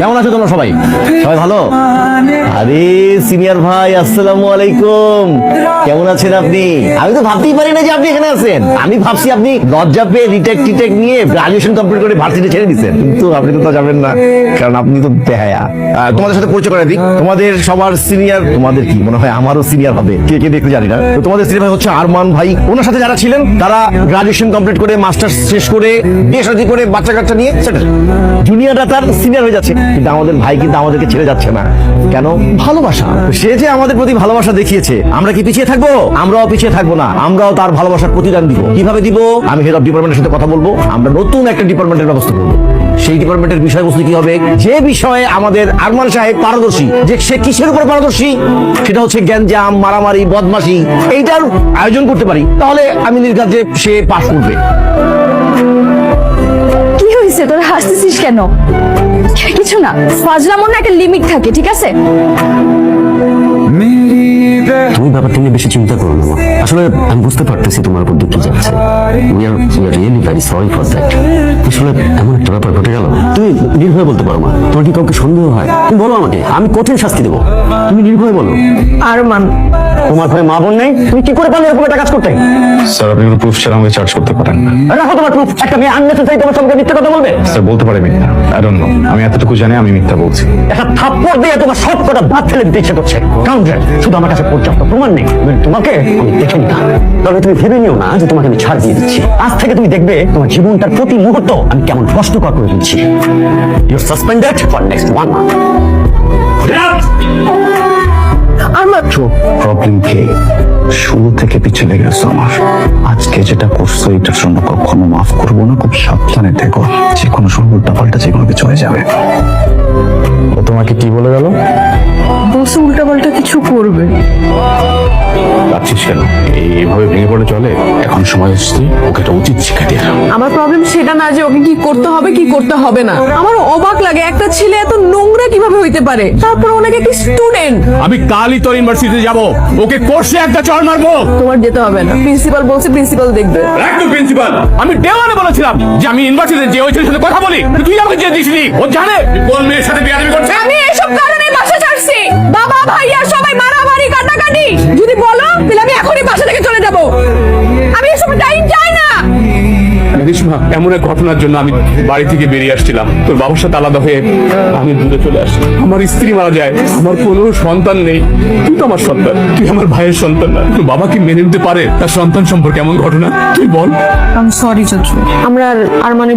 কেমন আছো তোমরা সবাই? সবাই ভালো? আরে সিনিয়র ভাই, আসসালামু আলাইকুম। কেমন আছেন আপনি? আমি তো ভাবতেই পারি না যে আপনি এখানে আছেন। আমি ভাবছি আপনি লজ্জা পেয়ে রিটেক টিটেক নিয়ে গ্রাজুয়েশন কমপ্লিট করে ভার্সিটি ছেড়ে দিচ্ছেন, কিন্তু আপনি তো তা যাবেন না, কারণ আপনি তো বেহায়া। তোমাদের সাথে পরিচয় করে দিই, তোমাদের সবার সিনিয়র, তোমাদের কি মনে হয় আমারও সিনিয়র হবে, কে কে দেখতে জানি না। তো তোমাদের সিনিয়র ভাই হচ্ছে আরমান ভাই। ওনার সাথে যারা ছিলেন তারা গ্রাজুয়েশন কমপ্লিট করে মাস্টার্স শেষ করে বিয়ে শাদী করে বাচ্চা কাচ্চা নিয়ে সেটেল। জুনিয়ররা তার সিনিয়র হয়ে যাচ্ছে, কিন্তু আমাদের ভাই কিন্তু আমাদেরকে ছেড়ে যাচ্ছে না। কেন? ভালোবাসা। সে যে আমাদের প্রতি ভালোবাসা দেখিয়েছে, আমরা কি পিছিয়ে থাকবো? আমরাও পিছিয়ে থাকবো না, আমরাও তার ভালোবাসার প্রতিদান দিব। কিভাবে দিব? আমি হেড অফ ডিপার্টমেন্টের সাথে কথা বলবো, আমরা নতুন একটা ডিপার্টমেন্টের ব্যবস্থা করবো। সেই ডিপার্টমেন্টের বিষয়বস্তু কি হবে? যে বিষয়ে আমাদের আরমান সাহেব পারদর্শী, যে সে কিসের উপর পারদর্শী, সেটা হচ্ছে গ্যাঞ্জাম, মারামারি, বদমাশি। এইটার আয়োজন করতে পারি, তাহলে আমি নির্ঘাত যে সে পাস করবে। কি হয়েছে, তোরা হাসতেছিস কেন? কিছু না, ফাজলামোর না একটা লিমিট থাকে, ঠিক আছে? তুমি ব্যাপারটা নিয়ে বেশি চিন্তা করো না। আসলে আমি বুঝতে পারতেছি তোমার উপর দিয়ে কি যাচ্ছে। We are really very sorry for that. আসলে এমন একটা ব্যাপার ঘটে গেল, তুমি নির্ভয়ে বলতে পারো না। তোমার কি কাউকে সন্দেহ হয়? তুমি বলো আমাকে, আমি কঠিন শাস্তি দেবো। তুমি নির্ভয়ে বলো। আরমান, তোমার ঘরে মা বোন নেই? তুমি কি করে পারলে এরকম একটা কাজ করতে? স্যার, আপনি কোনো প্রুফ ছাড়া আমাকে চার্জ করতে পারেন না। রাখো তোমার প্রুফ। একটা মেয়ে আননেসেসারি তোমার সঙ্গে মিথ্যা কথা বলবে? স্যার, বলতে পারে মিথ্যা। আই ডোন্ট নো, আমি এতটুকু জানি আমি মিথ্যা বলছি। একটা থাপ্পড় দিয়ে তোমার সব কটা ভাত ফেলে দিতে ইচ্ছে করছে। কাউন্টার, শুধু আমার কাছে পর্যাপ্ত প্রমাণ নেই, তোমাকে আমি দেখে নিতাম। তবে তুমি ভেবে নিও না যে তোমাকে আমি ছাড় দিয়ে দিচ্ছি। আজ থেকে তুমি দেখবে তোমার জীবনটার প্রতি মুহূর্ত আমি কেমন কষ্টকর করে দিচ্ছি। You suspended for next 1 month. Arman, problem কি? শুরু থেকে পিছনে গেছো আমার। আজকে যেটা করছো এটার জন্য কখনো মাফ করবো না। খুব সাবধানে থেকো, যে কোনো সময় উল্টাপাল্টা যে কোনো কিছু হয়ে যাবে। ও তোমাকে কি বলে গেল? বসে উল্টাপাল্টা কিছু করবে। ভাবছিস কেন? এইভাবে ভেঙে পড়ে চলে? এখন সময় এসছে ওকে একটা উচিত শিক্ষা দিয়ে দাও। আমার প্রবলেম সেটা না যে ওকে কি করতে হবে কি করতে হবে না। আমার অবাক লাগে একটা ছেলে এত নোংরা কিভাবে হইতে পারে, তারপর ওনাকে কি স্টুডেন্ট। আমি কালই তোর ইউনিভার্সিটিতে যাব, ওকে কোর্সে একটা চড় মারবো। তোমার যেতে হবে না, প্রিন্সিপাল বলছে, প্রিন্সিপাল দেখবে। একটু প্রিন্সিপাল, আমি দেওয়ানে বলেছিলাম যে আমি ইউনিভার্সিটিতে যে ওই ছেলের সাথে কথা বলি, তুই আমাকে যে দিসনি। ও জানে কোন মেয়ের সাথে বিয়ে করছে। আমি এসব কারণে বাসা ছাড়ছি। বাবা ভাইয়া সবাই মারামারি কাটাকাটি। যদি বলো তাহলে আমি এখনই বাসা থেকে চলে যাব। আমি এসব টাইম চাই না। রেশমা, এমন এক ঘটনার জন্য আমি বাড়ি থেকে বেরিয়ে আসছিলাম, তোর বাবার সাথে আলাদা হয়ে আমি দূরে চলে আসি। আমার স্ত্রী মারা যায়, আমার কোনো সন্তান নেই। তুই তো আমার সন্তান, তুই আমার ভাইয়ের সন্তান না। তোর বাবা কি মেনে নিতে পারে তার সন্তান সম্পর্কে এমন ঘটনা? তুই বল। আই এম সরি চাচু। আমরা আর মানে